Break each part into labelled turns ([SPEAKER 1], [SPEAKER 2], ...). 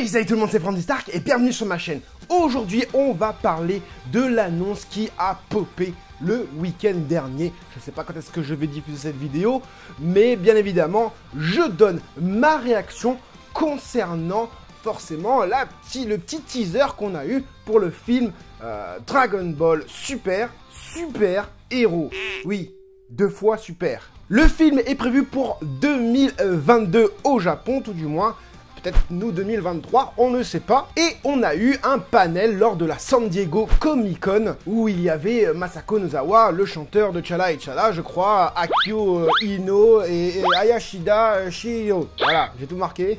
[SPEAKER 1] Hey, salut tout le monde, c'est Frandy Stark et bienvenue sur ma chaîne. Aujourd'hui, on va parler de l'annonce qui a popé le week-end dernier. Je ne sais pas quand est-ce que je vais diffuser cette vidéo, mais bien évidemment, je donne ma réaction concernant forcément le petit teaser qu'on a eu pour le film Dragon Ball Super Héros. Oui, 2 fois super. Le film est prévu pour 2022 au Japon, tout du moins. Peut-être nous 2023, on ne sait pas. Et on a eu un panel lors de la San Diego Comic Con où il y avait Masako Nozawa, le chanteur de Chala et Chala, je crois, Akio Ino et Ayashida Shio. Voilà, j'ai tout marqué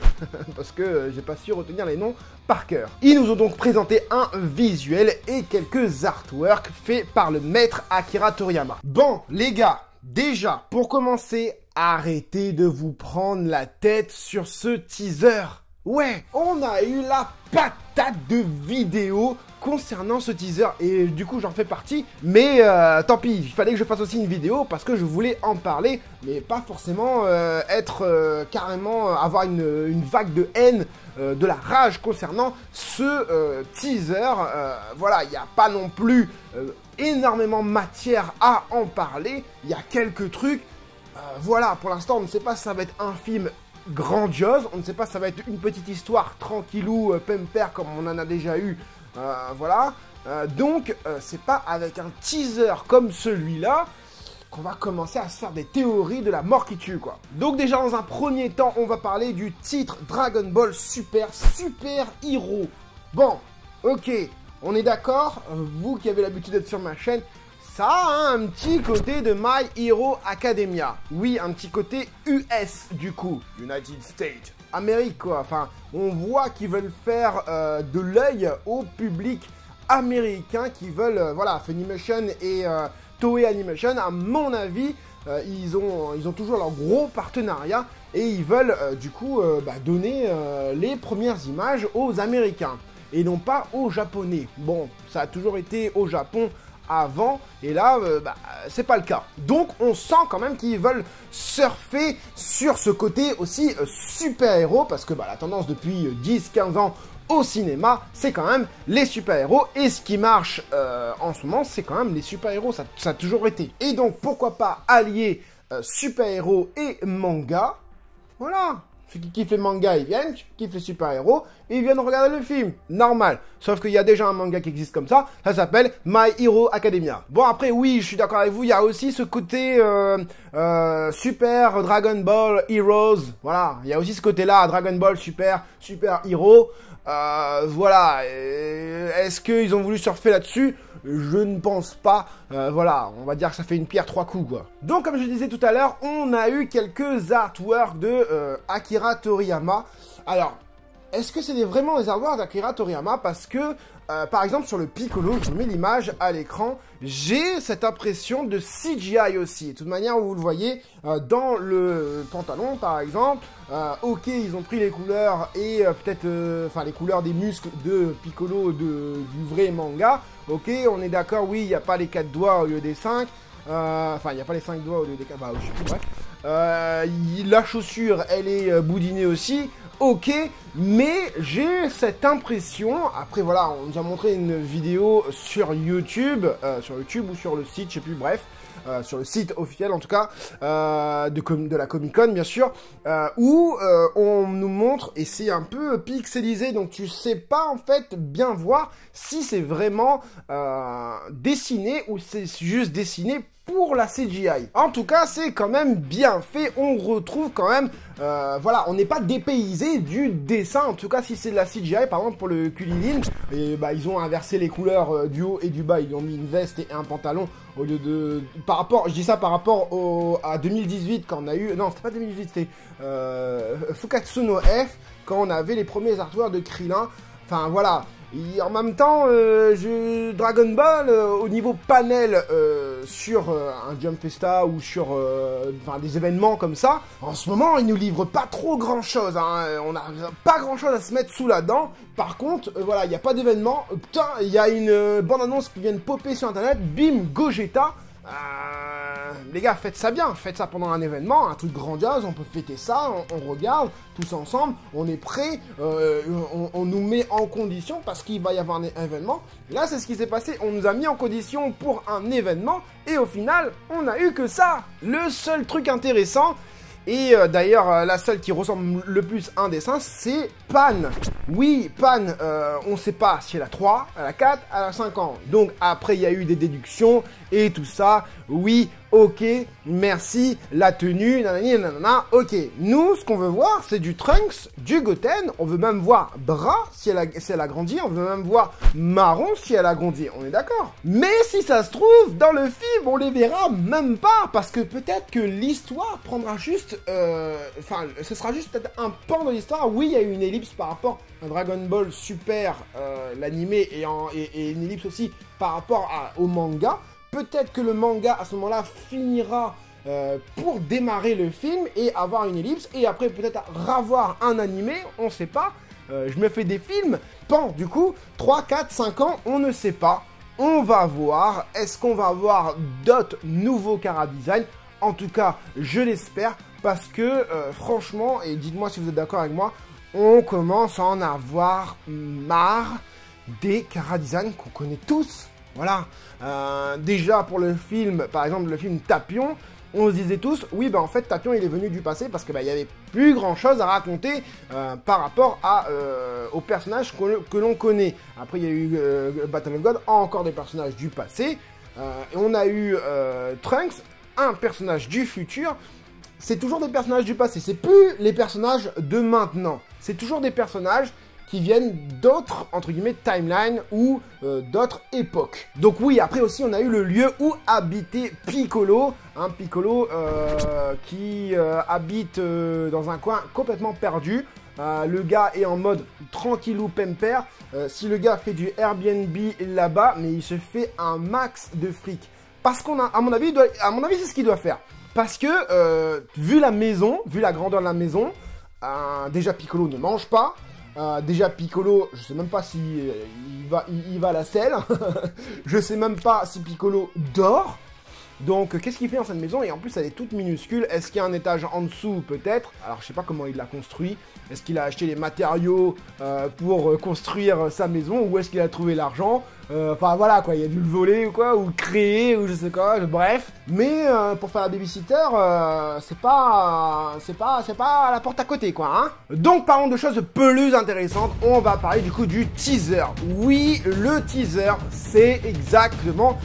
[SPEAKER 1] parce que j'ai pas su retenir les noms par cœur. Ils nous ont donc présenté un visuel et quelques artworks faits par le maître Akira Toriyama. Bon, les gars, déjà, pour commencer, arrêtez de vous prendre la tête sur ce teaser. Ouais, on a eu la patate de vidéos concernant ce teaser et du coup j'en fais partie. Mais tant pis, il fallait que je fasse aussi une vidéo parce que je voulais en parler, mais pas forcément être carrément avoir une vague de haine, de la rage concernant ce teaser. Voilà, il n'y a pas non plus énormément matière à en parler. Il y a quelques trucs. Voilà, pour l'instant, on ne sait pas si ça va être un film grandiose, on ne sait pas si ça va être une petite histoire tranquillou, pemper, comme on en a déjà eu, voilà. Donc, c'est pas avec un teaser comme celui-là qu'on va commencer à se faire des théories de la mort qui tue, quoi. Donc déjà, dans un premier temps, on va parler du titre Dragon Ball Super Héros. Bon, ok, on est d'accord, vous qui avez l'habitude d'être sur ma chaîne, ça a un petit côté de My Hero Academia. Oui, un petit côté US du coup. United States. Amérique quoi. Enfin, on voit qu'ils veulent faire de l'œil au public américain, qui veulent, voilà, Funimation et Toei Animation, à mon avis, ils ont toujours leur gros partenariat et ils veulent du coup donner les premières images aux Américains et non pas aux Japonais. Bon, ça a toujours été au Japon avant, et là, c'est pas le cas. Donc, on sent quand même qu'ils veulent surfer sur ce côté aussi super-héros, parce que la tendance depuis 10-15 ans au cinéma, c'est quand même les super-héros, et ce qui marche en ce moment, c'est quand même les super-héros, ça a toujours été. Et donc, pourquoi pas allier super-héros et manga, voilà. Ceux qui kiffent les mangas, ils viennent, ceux qui kiffent les super-héros, ils viennent regarder le film. Normal. Sauf qu'il y a déjà un manga qui existe comme ça s'appelle My Hero Academia. Bon, après, oui, je suis d'accord avec vous, il y a aussi ce côté Super Dragon Ball Heroes. Voilà, il y a aussi ce côté-là, Dragon Ball Super Hero. Voilà, est-ce qu'ils ont voulu surfer là-dessus? Je ne pense pas. Voilà, on va dire que ça fait une pierre 3 coups, quoi. Donc, comme je disais tout à l'heure, on a eu quelques artworks de Akira Toriyama. Alors, est-ce que c'est vraiment des artworks d'Akira Toriyama? Parce que, par exemple, sur le Piccolo, je mets l'image à l'écran, j'ai cette impression de CGI aussi. De toute manière, vous le voyez, dans le pantalon, par exemple, ok, ils ont pris les couleurs et peut-être, les couleurs des muscles de Piccolo du vrai manga. Ok, on est d'accord, oui, il n'y a pas les 4 doigts au lieu des 5. Il n'y a pas les 5 doigts au lieu des 4, je sais plus, bref. La chaussure, elle est boudinée aussi. Ok, mais j'ai cette impression, après voilà, on nous a montré une vidéo sur YouTube ou sur le site, je sais plus, bref, sur le site officiel en tout cas, de la Comic Con bien sûr, où on nous montre, et c'est un peu pixelisé, donc tu sais pas en fait bien voir si c'est vraiment dessiné ou c'est juste dessiné pour la CGI. En tout cas, c'est quand même bien fait. On retrouve quand même, voilà, on n'est pas dépaysé du dessin. En tout cas, si c'est de la CGI, par exemple pour le Kulilin, et ils ont inversé les couleurs du haut et du bas. Ils ont mis une veste et un pantalon au lieu de, par rapport, je dis ça par rapport à 2018 quand on a eu, non, c'était pas 2018, c'était Fukatsu no F quand on avait les premiers artworks de Krillin. Enfin voilà. Et en même temps, Dragon Ball, au niveau panel sur un Jump Festa ou sur des événements comme ça, en ce moment, ils nous livrent pas trop grand-chose. Hein. On n'a pas grand-chose à se mettre sous la dent. Par contre, voilà, il n'y a pas d'événement. Putain, il y a une bande-annonce qui vient de popper sur Internet. Bim, Gogeta. les gars, faites ça bien, faites ça pendant un événement, un truc grandiose, on peut fêter ça, on regarde, tous ensemble, on est prêts, on nous met en condition parce qu'il va y avoir un événement. Là, c'est ce qui s'est passé, on nous a mis en condition pour un événement, et au final, on n'a eu que ça. Le seul truc intéressant, et d'ailleurs, la seule qui ressemble le plus à un dessin, c'est Pan. Oui, Pan, on ne sait pas si elle a 3, elle a 4, elle a 5 ans. Donc après, il y a eu des déductions et tout ça. Oui, ok, merci, la tenue, nanani, nanana, ok. Nous, ce qu'on veut voir, c'est du Trunks, du Goten. On veut même voir Bras si elle a grandi. On veut même voir Marron si elle a grandi. On est d'accord. Mais si ça se trouve, dans le film, on les verra même pas. Parce que peut-être que l'histoire prendra juste... Enfin, ce sera juste peut-être un pan de l'histoire. Oui, il y a eu une ellipse par rapport à Dragon Ball Super, l'animé, et une ellipse aussi par rapport au manga. Peut-être que le manga, à ce moment-là, finira pour démarrer le film et avoir une ellipse. Et après, peut-être revoir un animé, on ne sait pas. Je me fais des films. Pan, du coup, 3, 4, 5 ans, on ne sait pas. On va voir. Est-ce qu'on va avoir d'autres nouveaux chara-design? En tout cas, je l'espère. Parce que, franchement, et dites-moi si vous êtes d'accord avec moi, on commence à en avoir marre des chara-design qu'on connaît tous. Voilà, déjà pour le film, par exemple le film Tapion, on se disait tous, oui en fait Tapion il est venu du passé parce que il y avait plus grand chose à raconter par rapport au personnage que l'on connaît. Après il y a eu Battle of God, encore des personnages du passé, et on a eu Trunks, un personnage du futur. C'est toujours des personnages du passé, c'est plus les personnages de maintenant, c'est toujours des personnages qui viennent d'autres, entre guillemets, timelines ou d'autres époques. Donc oui, après aussi, on a eu le lieu où habitait Piccolo, Piccolo qui habite dans un coin complètement perdu. Le gars est en mode tranquillou pemper. Si le gars fait du Airbnb là-bas, mais il se fait un max de fric. Parce qu'on a, à mon avis, c'est ce qu'il doit faire. Parce que, vu la maison, vu la grandeur de la maison, déjà Piccolo ne mange pas. Déjà Piccolo, je sais même pas si il va à la selle. Je sais même pas si Piccolo dort. Donc qu'est-ce qu'il fait dans cette maison? Et en plus elle est toute minuscule. Est-ce qu'il y a un étage en dessous? Peut-être. Alors je sais pas comment il l'a construit. Est-ce qu'il a acheté les matériaux pour construire sa maison? Ou est-ce qu'il a trouvé l'argent? Enfin voilà quoi, il a dû le voler ou quoi, ou créer, ou je sais quoi, bref. Mais pour faire la babysitter, c'est pas à la porte à côté quoi, hein. Donc parlons de choses plus intéressantes, on va parler du coup du teaser. Oui, le teaser, c'est exactement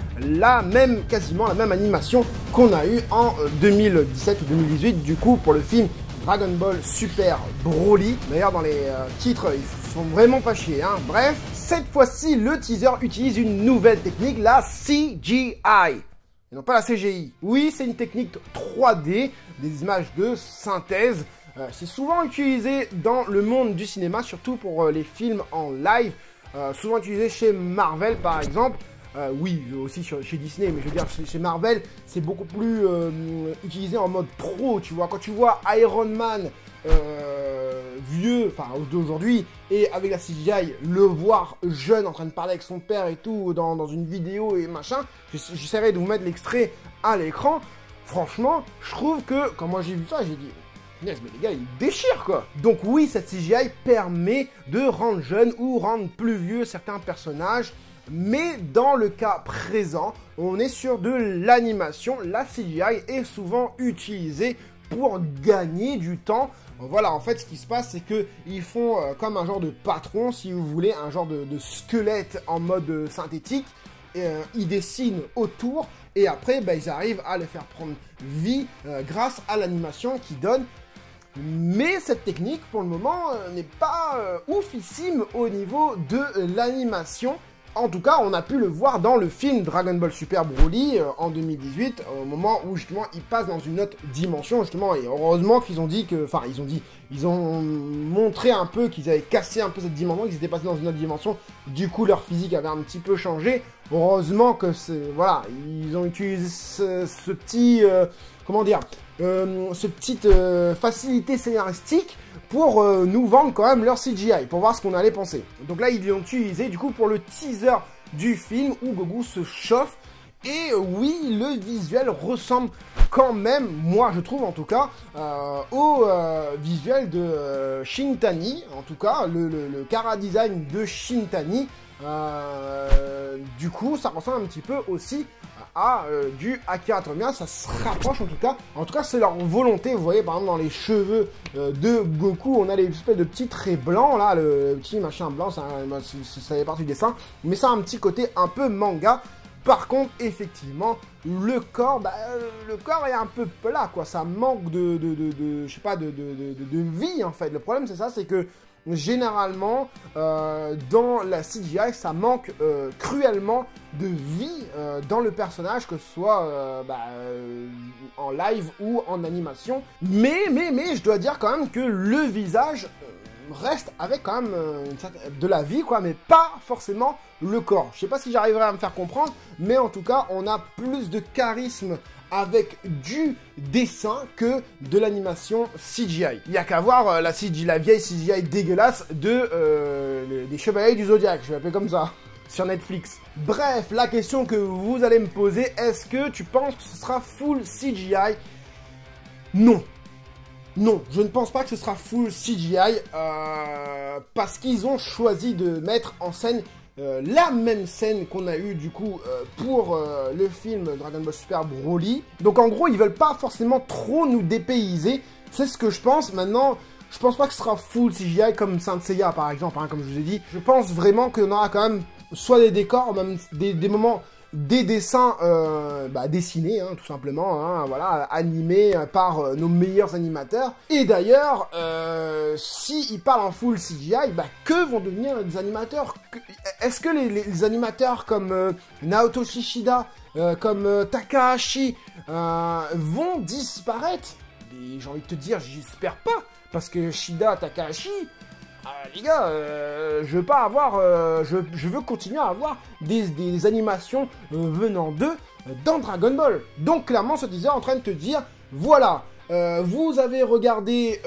[SPEAKER 1] quasiment la même animation qu'on a eu en 2017 ou 2018, du coup pour le film Dragon Ball Super Broly. D'ailleurs dans les titres, ils sont vraiment pas chiés, hein. Bref, cette fois-ci, le teaser utilise une nouvelle technique, la CGI. Et non pas la CGI. Oui, c'est une technique 3D, des images de synthèse. C'est souvent utilisé dans le monde du cinéma, surtout pour les films en live. Souvent utilisé chez Marvel, par exemple. Oui, aussi chez Disney, mais je veux dire, chez Marvel, c'est beaucoup plus utilisé en mode pro, tu vois. Quand tu vois Iron Man vieux, enfin d'aujourd'hui, et avec la CGI, le voir jeune en train de parler avec son père et tout, dans une vidéo et machin, j'essaierai de vous mettre l'extrait à l'écran. Franchement, je trouve que, quand moi j'ai vu ça, j'ai dit... mais les gars, ils déchirent quoi. Donc oui, cette CGI permet de rendre jeune ou rendre plus vieux certains personnages. Mais dans le cas présent, on est sur de l'animation. La CGI est souvent utilisée pour gagner du temps. Voilà, en fait, ce qui se passe, c'est qu'ils font comme un genre de patron, si vous voulez, un genre de squelette en mode synthétique. Ils dessinent autour et après, ils arrivent à les faire prendre vie grâce à l'animation qu'ils donnent. Mais cette technique, pour le moment, n'est pas oufissime au niveau de l'animation. En tout cas, on a pu le voir dans le film Dragon Ball Super Broly en 2018, au moment où justement il passe dans une autre dimension justement. Et heureusement qu'ils ont dit que, enfin ils ont montré un peu qu'ils avaient cassé un peu cette dimension, qu'ils étaient passés dans une autre dimension. Du coup, leur physique avait un petit peu changé. Heureusement que voilà, ils ont utilisé ce petit, comment dire, ce petite facilité scénaristique pour nous vendre quand même leur CGI, pour voir ce qu'on allait penser. Donc là, ils l'ont utilisé du coup pour le teaser du film où Goku se chauffe Et oui, le visuel ressemble quand même, moi je trouve en tout cas, au visuel de Shintani, en tout cas, le chara design de Shintani. Du coup, ça ressemble un petit peu aussi à du Akira Toriyama, ça se rapproche en tout cas. En tout cas, c'est leur volonté. Vous voyez, par exemple, dans les cheveux de Goku, on a les espèces de petits traits blancs, là, le petit machin blanc, ça fait partie du dessin. Mais ça a un petit côté un peu manga. Par contre, effectivement, le corps est un peu plat, quoi. Ça manque je sais pas, de vie, en fait. Le problème, c'est ça, c'est que généralement, dans la CGI, ça manque cruellement de vie dans le personnage, que ce soit en live ou en animation. Mais, je dois dire quand même que le visage reste avec quand même de la vie, quoi, mais pas forcément le corps. Je sais pas si j'arriverai à me faire comprendre, mais en tout cas, on a plus de charisme avec du dessin que de l'animation CGI. Il n'y a qu'à voir la vieille CGI dégueulasse des Chevaliers du Zodiaque, je vais l'appeler comme ça, sur Netflix. Bref, la question que vous allez me poser, est-ce que tu penses que ce sera full CGI? Non. Non, je ne pense pas que ce sera full CGI, parce qu'ils ont choisi de mettre en scène la même scène qu'on a eu du coup pour le film Dragon Ball Super Broly. Donc en gros, ils veulent pas forcément trop nous dépayser, c'est ce que je pense. Maintenant, je pense pas que ce sera full CGI comme Saint Seiya par exemple, hein, comme je vous ai dit. Je pense vraiment qu'on aura quand même soit des décors, même des moments, des dessins dessinés, hein, tout simplement, hein, voilà, animés par nos meilleurs animateurs. Et d'ailleurs, s'ils parlent en full CGI, que vont devenir les animateurs? Est-ce que les animateurs comme Naoto Shishida, comme Takahashi, vont disparaître? Et j'ai envie de te dire, j'espère pas, parce que Shida, Takahashi... les gars, je veux pas avoir, je veux continuer à avoir des animations venant d'eux dans Dragon Ball. Donc clairement, ce teaser est en train de te dire, voilà, vous avez regardé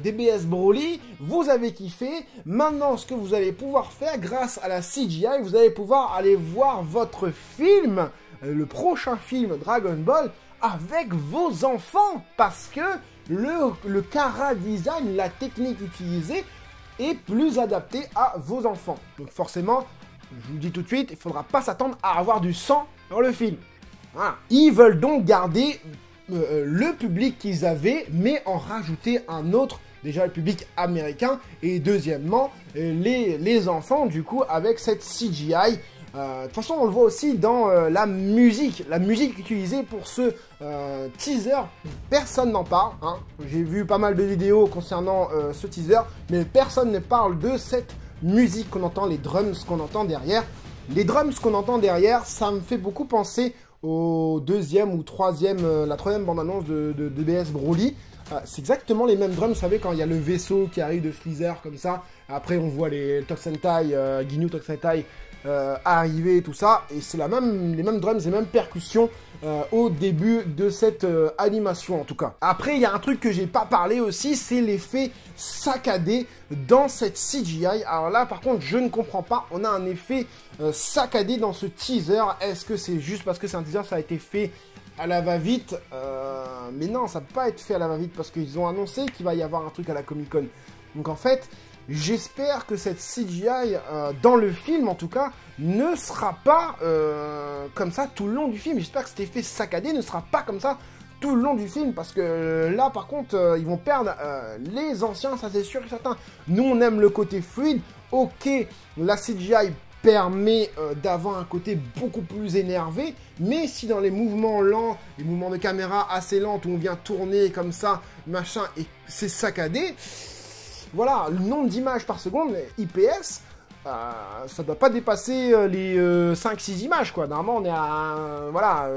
[SPEAKER 1] DBS Broly, vous avez kiffé, maintenant ce que vous allez pouvoir faire grâce à la CGI, vous allez pouvoir aller voir votre film, le prochain film Dragon Ball, avec vos enfants, parce que le chara design, la technique utilisée, est plus adapté à vos enfants. Donc forcément, je vous le dis tout de suite, il ne faudra pas s'attendre à avoir du sang dans le film. Voilà. Ils veulent donc garder le public qu'ils avaient, mais en rajouter un autre, déjà le public américain, et deuxièmement, les enfants, du coup, avec cette CGI. De toute façon, on le voit aussi dans la musique utilisée pour ce teaser. Personne n'en parle, hein. J'ai vu pas mal de vidéos concernant ce teaser, mais personne ne parle de cette musique qu'on entend, les drums qu'on entend derrière. Les drums qu'on entend derrière, ça me fait beaucoup penser au deuxième ou troisième, la troisième bande-annonce de DBS Broly. C'est exactement les mêmes drums, vous savez, quand il y a le vaisseau qui arrive de Freezer comme ça. Après, on voit les Tokusentai, Ginyu Tokusentai arriver, tout ça. Et c'est les mêmes drums, les mêmes percussions au début de cette animation, en tout cas. Après, il y a un truc que j'ai pas parlé aussi, c'est l'effet saccadé dans cette CGI. Alors là, par contre, je ne comprends pas. On a un effet saccadé dans ce teaser. Est-ce que c'est juste parce que c'est un teaser, ça a été fait à la va-vite? Mais non, ça peut pas être fait à la va-vite parce qu'ils ont annoncé qu'il va y avoir un truc à la Comic-Con. Donc en fait, j'espère que cette CGI, dans le film en tout cas, ne sera pas comme ça tout le long du film. J'espère que cet effet saccadé ne sera pas comme ça tout le long du film, parce que là par contre, ils vont perdre les anciens, ça c'est sûr et certain. Nous on aime le côté fluide, ok, la CGI permet d'avoir un côté beaucoup plus énervé, mais si dans les mouvements lents, les mouvements de caméra assez lents, où on vient tourner comme ça, machin, et c'est saccadé, voilà, le nombre d'images par seconde, IPS, ça doit pas dépasser les 5-6 images, quoi. Normalement, on est à, voilà,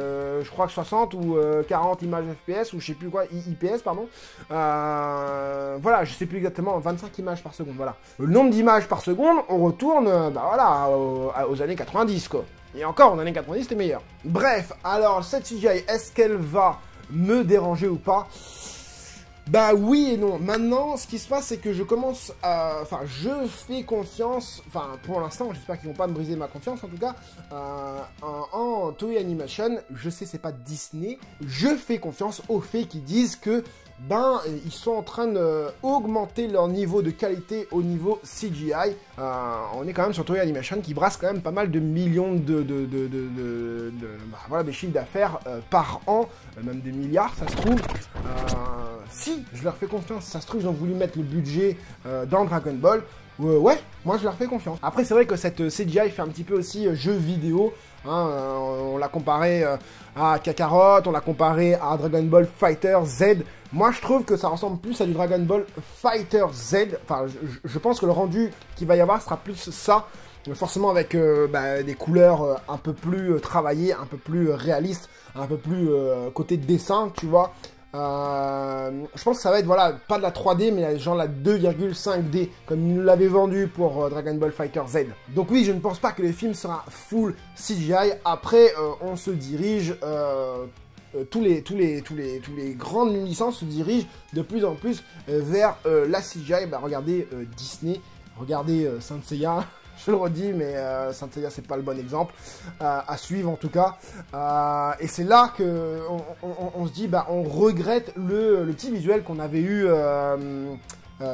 [SPEAKER 1] je crois que 60 ou 40 images FPS, ou je sais plus quoi, IPS, pardon. Voilà, je sais plus exactement, 25 images par seconde, voilà. Le nombre d'images par seconde, on retourne, voilà, aux années 90, quoi. Et encore, en années 90, c'était meilleur. Bref, alors, cette CGI, est-ce qu'elle va me déranger ou pas? Bah oui et non. Maintenant, ce qui se passe, c'est que je commence à... Enfin, je fais confiance... Enfin, pour l'instant, j'espère qu'ils vont pas me briser ma confiance, en tout cas, en Toei Animation. Je sais, c'est pas Disney. Je fais confiance au fait qu'ils disent que, ben, ils sont en train d'augmenter leur niveau de qualité au niveau CGI. On est quand même sur Toei Animation qui brasse quand même pas mal de millions bah, voilà, des chiffres d'affaires par an, même des milliards, ça se trouve. Si, je leur fais confiance. Ça se trouve, ils ont voulu mettre le budget dans Dragon Ball. Ouais, moi je leur fais confiance. Après, c'est vrai que cette CGI fait un petit peu aussi jeu vidéo. Hein, on l'a comparé à Kakarot, on l'a comparé à Dragon Ball Fighter Z. Moi, je trouve que ça ressemble plus à du Dragon Ball Fighter Z. Enfin, je pense que le rendu qu'il va y avoir sera plus ça. Forcément avec bah, des couleurs un peu plus travaillées, un peu plus réalistes, un peu plus côté dessin, tu vois. Je pense que ça va être, voilà, pas de la 3D, mais genre la 2,5D, comme ils nous l'avaient vendu pour Dragon Ball Fighter Z. Donc oui, je ne pense pas que le film sera full CGI. Après, on se dirige... tous les grandes licences se dirigent de plus en plus vers la CGI. Bah, regardez Disney, regardez Saint Seiya... Je le redis, mais Saint Seiya, c'est pas le bon exemple à suivre en tout cas. Et c'est là que on se dit, bah, on regrette le petit visuel qu'on avait eu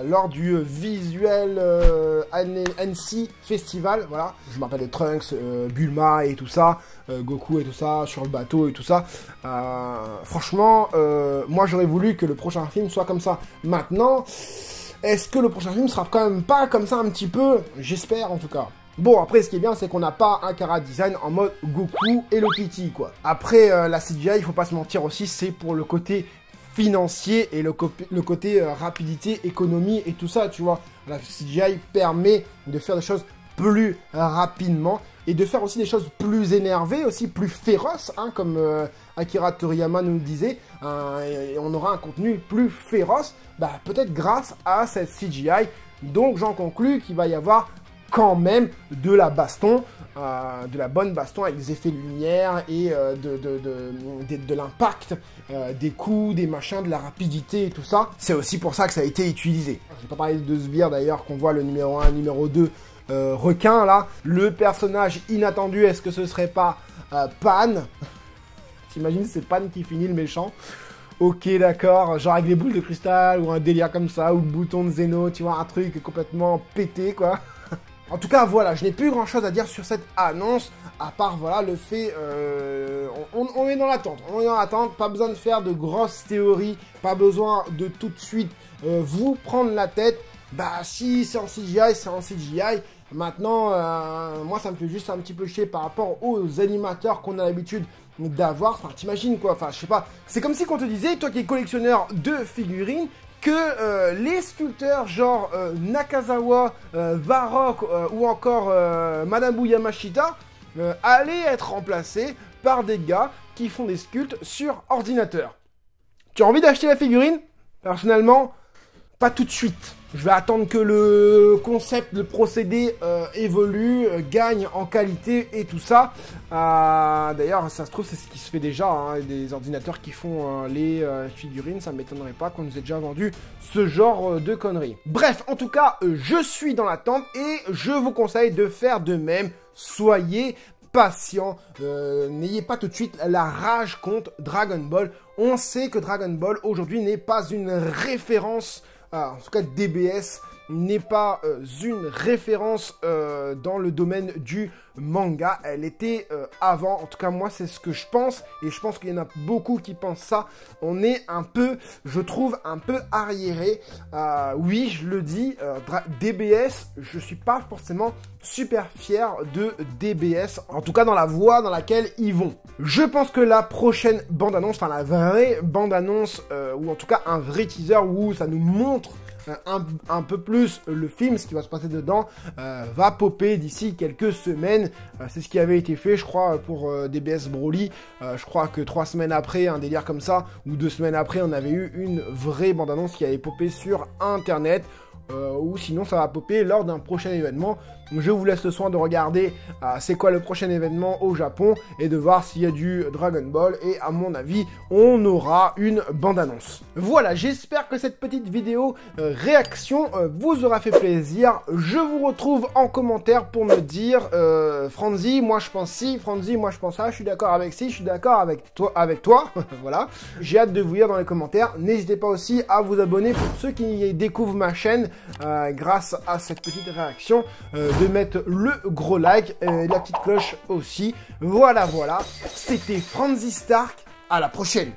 [SPEAKER 1] lors du visuel NC Festival. Voilà, je me rappelle de Trunks, Bulma et tout ça, Goku et tout ça, sur le bateau et tout ça. Franchement, moi j'aurais voulu que le prochain film soit comme ça. Maintenant... Est-ce que le prochain film sera quand même pas comme ça un petit peu? J'espère en tout cas. Bon, après, ce qui est bien, c'est qu'on n'a pas un chara design en mode Goku et le Kitty, quoi. Après, la CGI, il faut pas se mentir aussi, c'est pour le côté financier et le côté rapidité, économie et tout ça, tu vois. La CGI permet de faire des choses plus rapidement et de faire aussi des choses plus énervées, aussi plus féroces, hein, comme Akira Toriyama nous le disait, et on aura un contenu plus féroce, bah, peut-être grâce à cette CGI. Donc j'en conclus qu'il va y avoir quand même de la baston, de la bonne baston avec des effets de lumière et de l'impact, des coups, des machins, de la rapidité et tout ça. C'est aussi pour ça que ça a été utilisé. Je vais pas parler de Sbire d'ailleurs, qu'on voit le numéro 1, numéro 2, requin là. Le personnage inattendu, est-ce que ce serait pas Pan? T'imagines, c'est Pan qui finit le méchant. Ok, d'accord, genre avec des boules de cristal ou un délire comme ça, ou le bouton de Zeno, tu vois, un truc complètement pété, quoi. En tout cas, voilà, je n'ai plus grand-chose à dire sur cette annonce, à part, voilà, le fait... on est dans l'attente, pas besoin de faire de grosses théories, pas besoin de tout de suite vous prendre la tête. Bah, si c'est en CGI, c'est en CGI. Maintenant, moi, ça me fait juste un petit peu chier par rapport aux animateurs qu'on a l'habitude d'avoir. Enfin, t'imagines quoi? Enfin, je sais pas. C'est comme si qu'on te disait, toi qui es collectionneur de figurines, que les sculpteurs genre Nakazawa, Varrock ou encore Manabu Yamashita allaient être remplacés par des gars qui font des sculptes sur ordinateur. Tu as envie d'acheter la figurine? Personnellement, pas tout de suite. Je vais attendre que le concept, le procédé évolue, gagne en qualité et tout ça. D'ailleurs, ça se trouve, c'est ce qui se fait déjà. Hein, des ordinateurs qui font les figurines, ça ne m'étonnerait pas qu'on nous ait déjà vendu ce genre de conneries. Bref, en tout cas, je suis dans l'attente et je vous conseille de faire de même. Soyez patient, n'ayez pas tout de suite la rage contre Dragon Ball. On sait que Dragon Ball aujourd'hui n'est pas une référence. En tout cas, DBS n'est pas une référence dans le domaine du manga. Elle était avant. En tout cas, moi, c'est ce que je pense. Et je pense qu'il y en a beaucoup qui pensent ça. On est un peu, je trouve, un peu arriéré. Oui, je le dis, DBS, je suis pas forcément super fier de DBS. En tout cas, dans la voie dans laquelle ils vont. Je pense que la prochaine bande-annonce, enfin la vraie bande-annonce, ou en tout cas un vrai teaser où ça nous montre un peu plus le film, ce qui va se passer dedans, va popper d'ici quelques semaines. C'est ce qui avait été fait, je crois, pour DBS Broly. Je crois que 3 semaines après, un délire comme ça, ou 2 semaines après, on avait eu une vraie bande-annonce qui avait popé sur Internet. ou sinon ça va popper lors d'un prochain événement. Donc je vous laisse le soin de regarder c'est quoi le prochain événement au Japon et de voir s'il y a du Dragon Ball, et à mon avis on aura une bande-annonce. Voilà, j'espère que cette petite vidéo réaction vous aura fait plaisir. Je vous retrouve en commentaire pour me dire Franzy, moi je pense ci, Franzy, moi je pense ça, je suis d'accord avec ci, je suis d'accord avec toi, voilà. J'ai hâte de vous lire dans les commentaires. N'hésitez pas aussi à vous abonner pour ceux qui découvrent ma chaîne grâce à cette petite réaction, de mettre le gros like, la petite cloche aussi. Voilà, c'était Franzy Stark, à la prochaine.